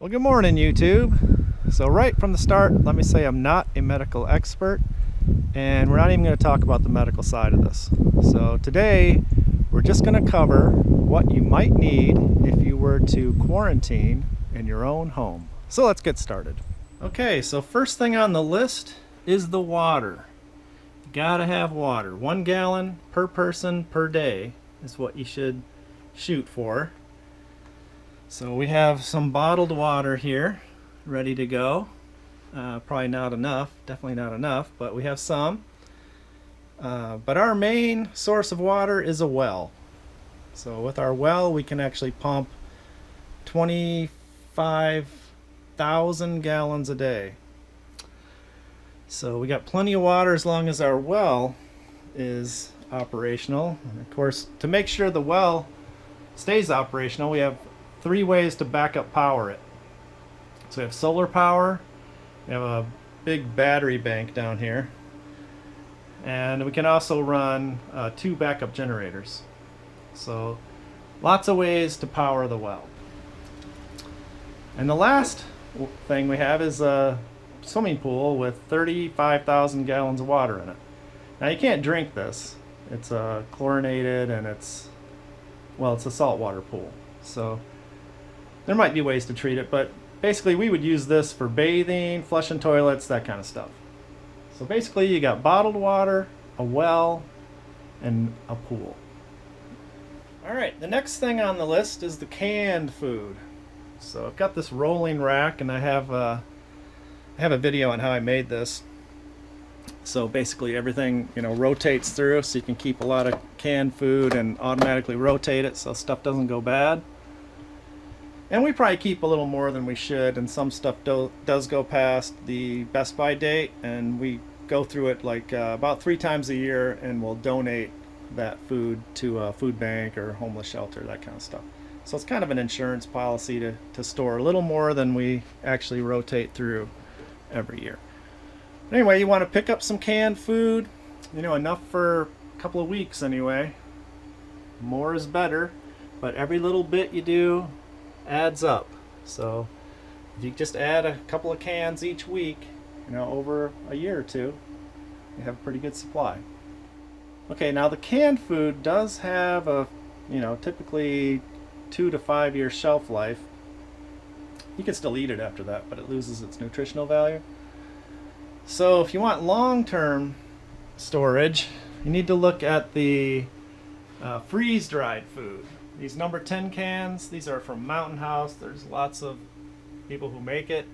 Well, good morning, YouTube. So right from the start, let me say I'm not a medical expert, and we're not even going to talk about the medical side of this. So today, we're just going to cover what you might need if you were to quarantine in your own home. So let's get started. Okay, so first thing on the list is the water. You gotta have water. 1 gallon per person per day is what you should shoot for. So we have some bottled water here ready to go. Probably not enough, definitely not enough, but we have some. But our main source of water is a well. So with our well, we can actually pump 25,000 gallons a day. So we got plenty of water as long as our well is operational. And of course, to make sure the well stays operational, we have 3 ways to back up power it. So we have solar power, we have a big battery bank down here, and we can also run 2 backup generators. So lots of ways to power the well. And the last thing we have is a swimming pool with 35,000 gallons of water in it. Now you can't drink this. It's chlorinated, and it's a saltwater pool. So there might be ways to treat it, but basically we would use this for bathing, flushing toilets, that kind of stuff. So basically you got bottled water, a well, and a pool. Alright, the next thing on the list is the canned food. So I've got this rolling rack, and I have a video on how I made this. So basically everything, rotates through, so you can keep a lot of canned food and automatically rotate it so stuff doesn't go bad. And we probably keep a little more than we should, and some stuff does go past the best by date, and we go through it like about 3 times a year, and we'll donate that food to a food bank or homeless shelter, that kind of stuff. So it's kind of an insurance policy to store a little more than we actually rotate through every year. But anyway, you want to pick up some canned food, enough for a couple of weeks anyway. More is better, but every little bit you do adds up. So if you just add a couple of cans each week, over a year or two, you have a pretty good supply. Okay, now the canned food does have a, typically 2 to 5 year shelf life. You can still eat it after that, but it loses its nutritional value. So if you want long-term storage, you need to look at the freeze-dried food. These number 10 cans, these are from Mountain House. There's lots of people who make it.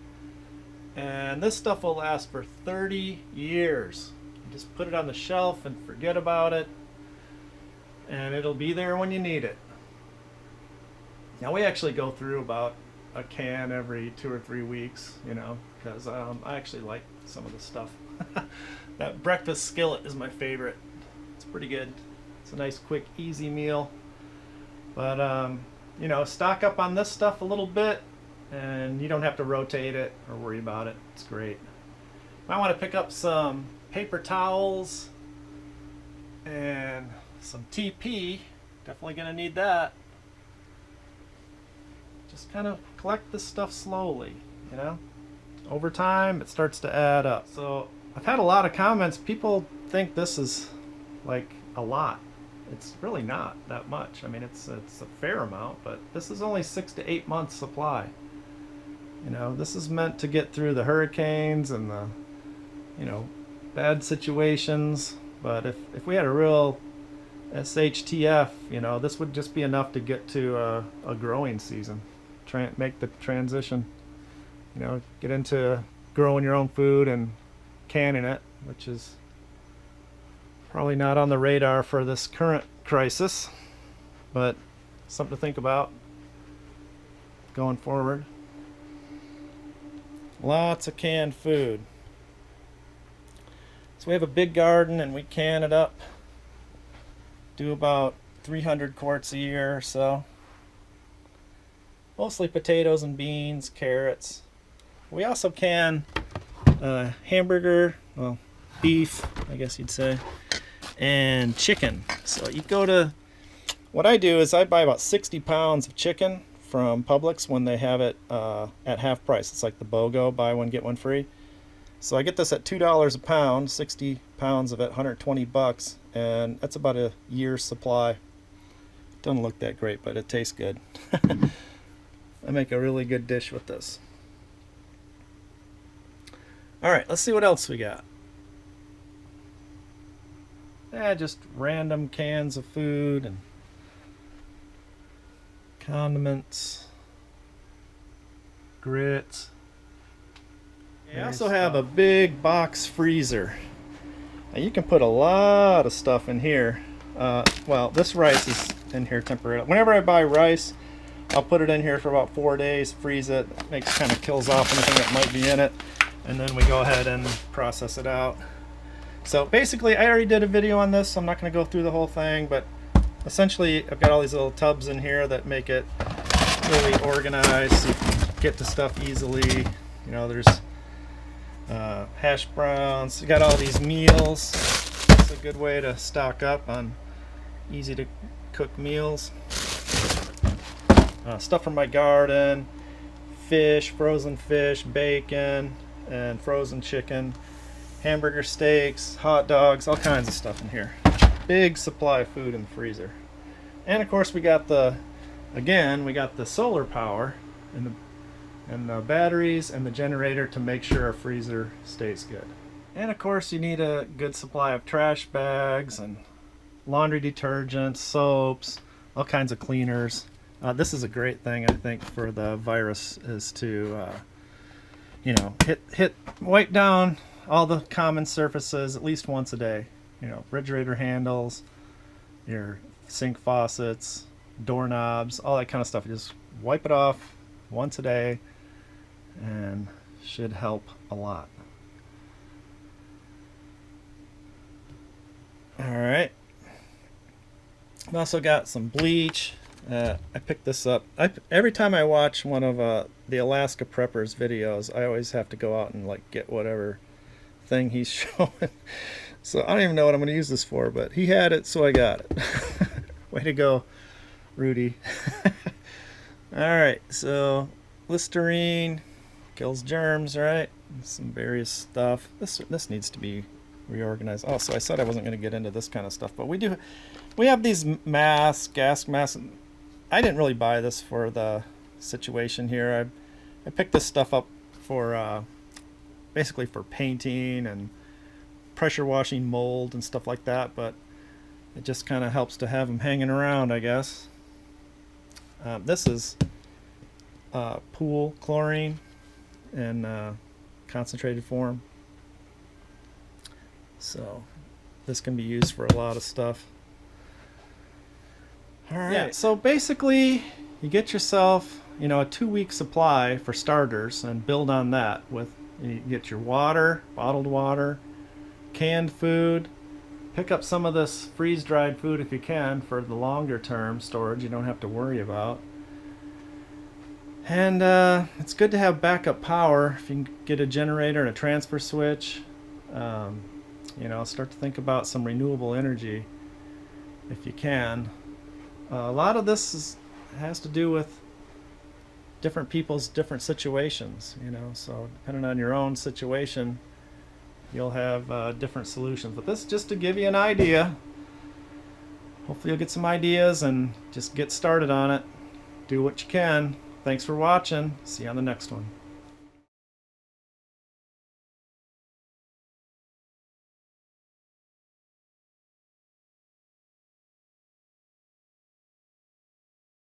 And this stuff will last for 30 years. You just put it on the shelf and forget about it, and it'll be there when you need it. Now we actually go through about a can every 2 or 3 weeks, because I actually like some of the stuff. That breakfast skillet is my favorite. It's pretty good. It's a nice, quick, easy meal. But, stock up on this stuff a little bit, and you don't have to rotate it or worry about it. It's great. I want to pick up some paper towels and some TP. Definitely going to need that. Just kind of collect this stuff slowly, Over time, it starts to add up. So I've had a lot of comments. People think this is like a lot. It's really not that much. I mean, it's a fair amount, but this is only 6 to 8 months supply. This is meant to get through the hurricanes and the, bad situations. But if we had a real SHTF, this would just be enough to get to a growing season. Make the transition, get into growing your own food and canning it, which is probably not on the radar for this current crisis, but something to think about going forward. Lots of canned food. So we have a big garden, and we can it up. Do about 300 quarts a year or so. Mostly potatoes and beans, carrots. We also can hamburger, beef, I guess you'd say, and chicken. So you go to, what I do is I buy about 60 pounds of chicken from Publix when they have it at half price. It's like the BOGO, buy one get one free. So I get this at $2 a pound, 60 pounds of it, 120 bucks, and that's about a year's supply. Doesn't look that great, but it tastes good. I make a really good dish with this. All right, let's see what else we got. Just random cans of food and condiments, grits. I also have a big box freezer. Now you can put a lot of stuff in here. Well, this rice is in here temporarily. Whenever I buy rice, I'll put it in here for about 4 days, freeze it, kind of kills off anything that might be in it, and then we go ahead and process it out. So basically, I already did a video on this, so I'm not going to go through the whole thing, but essentially I've got all these little tubs in here that make it really organized so you can get to stuff easily. You know, there's hash browns, you got all these meals. It's a good way to stock up on easy to cook meals. Stuff from my garden, fish, frozen fish, bacon, and frozen chicken, hamburger steaks, hot dogs, all kinds of stuff in here. Big supply of food in the freezer. And of course we got the solar power and the batteries and the generator to make sure our freezer stays good. And of course you need a good supply of trash bags and laundry detergents, soaps, all kinds of cleaners. This is a great thing, I think, for the virus, is to wipe down all the common surfaces at least once a day. You know, refrigerator handles, your sink faucets, doorknobs, all that kind of stuff. You just wipe it off once a day and should help a lot. Alright, I've also got some bleach. I picked this up. Every time I watch one of the Alaska Preppers videos, I always have to go out and get whatever thing he's showing. So I don't even know what I'm going to use this for, but he had it, so I got it. Way to go, Rudy. Alright, so Listerine kills germs, right? Some various stuff. This needs to be reorganized. Oh, so I said I wasn't going to get into this kind of stuff, but we have these masks, gas masks. I didn't really buy this for the situation here. I picked this stuff up for basically for painting and pressure washing mold and stuff like that, but it just kind of helps to have them hanging around, I guess. This is pool chlorine in concentrated form. So this can be used for a lot of stuff. Alright, yeah, so basically you get yourself, a 2-week supply for starters, and build on that with, you get your water, bottled water, canned food. Pick up some of this freeze-dried food if you can for the longer term storage you don't have to worry about. And it's good to have backup power if you can get a generator and a transfer switch. Start to think about some renewable energy if you can. A lot of this has to do with different people's different situations, so depending on your own situation, you'll have different solutions. But this is just to give you an idea. Hopefully you'll get some ideas and just get started on it. Do what you can. Thanks for watching. See you on the next one.